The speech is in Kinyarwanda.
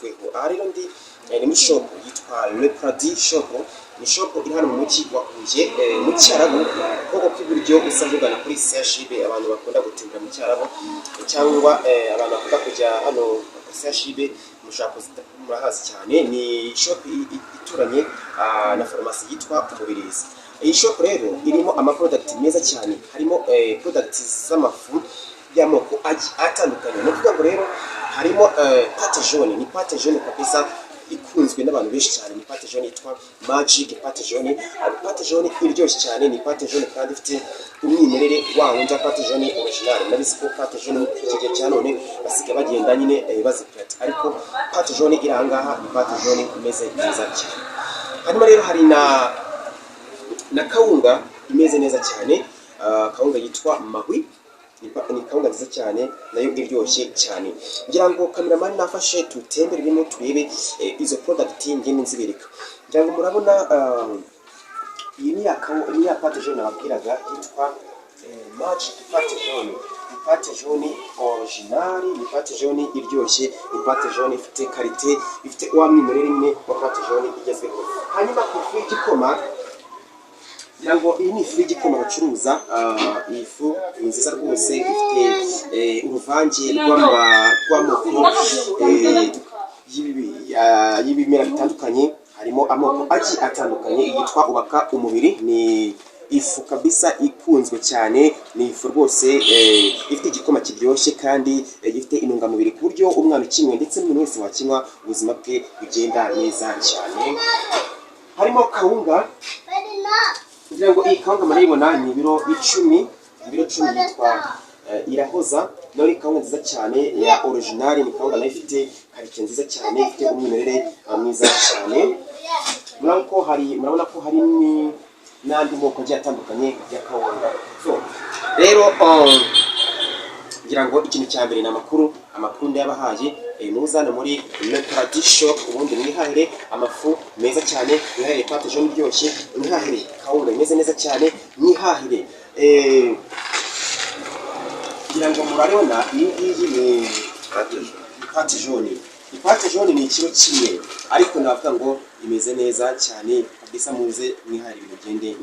bigezweho. Aha rero ndi ni muri shop yitwa Le Paradis shop, ni shop iri hano mu mujyi wa Huye mu Cyarabu, koko k'iburyo usanzwe ugana kuri CHB. Abantu bakunda gutembera mu Cyarabu cyangwa abantu bakunda kujya hano CHB mushaka murahazi cyane. Ni shop ituranye na farumasi yitwa Umubirizi. Iyi shop rero irimo product meza cyane, harimo product z'amafu y'amoko atandukanye. Ni ukuvuga ngo rero harimo pate jaune, ni pate jaune kabisa ikunzwe n'abantu benshi cyane. Ni pate jaune yitwa Magic pate jaune. Pate jaune iryoshye cyane, ni pate jaune kandi ifite umwimerere wawo nja pate jaune original. Nabizi ko pate jaune kige cyane none basiga bagenda nyine bazipirata, ariko pate jaune irangaha ni pate jaune imeze neza cyane. Hanyuma rero hari na kawunga imeze neza cyane, kawunga yitwa Mahwi. Ni kawunga nziza cyane nayo iryoshye cyane. Ngira ngo cameraman nafashe tutemberemo turebe izo product ngene nzibereka. Ngira ngo murabona iyi ni ya pate jaune nababwiraga yitwa Magic pate jaune. Ni pate jaune original, ni pate jaune iryoshye, ni pate jaune ifite qualité, ifite wa mwimerere nyine wa pate jaune igezweho. Hanyuma ku igikoma, ngira ngo iyi ni ifu y'igikoma bacuruza. Iyi fu ni nziza rwose, ifite uruvange rw'amoko y'ibimera bitandukanye. Harimo amoko agiye atandukanye. Yitwa Ubaka Umubiri, ni ifu kabisa ikunzwe cyane. Ni ifu rwose ifite igikoma kiryoshye kandi gifite intungamubiri ku buryo umwana ukinywe ndetse n'umuntu wese wakinywa ubuzima bwe bugenda neza cyane. Harimo kawunga, kugira ngo iyi kawunga murayibona ni ibiro 10 yitwa Irahoza. Nayo ni kawunga nziza cyane ya original, ni kawunga nayo ifite karite nziza cyane, ifite umwimerere mwiza cyane. Murabona ko hari n'andi moko agiye atandukanye ya kawunga. So rero ngira ngo ikintu cya mbere ni amakuru ndayabahaye. Muzana muri Le Paradis shop ubundi mwihahire amafu meza cyane, mwihahire pate jaune iryoshye, mwihahire kawunga imeze neza cyane, mwihahire ngira ngo murabona iyi ngiyi ni pate jaune. Pate jaune ni ikiro kimwe, ariko navuga ngo imeze neza cyane kabisa. Muze mwihahire ibintu bigende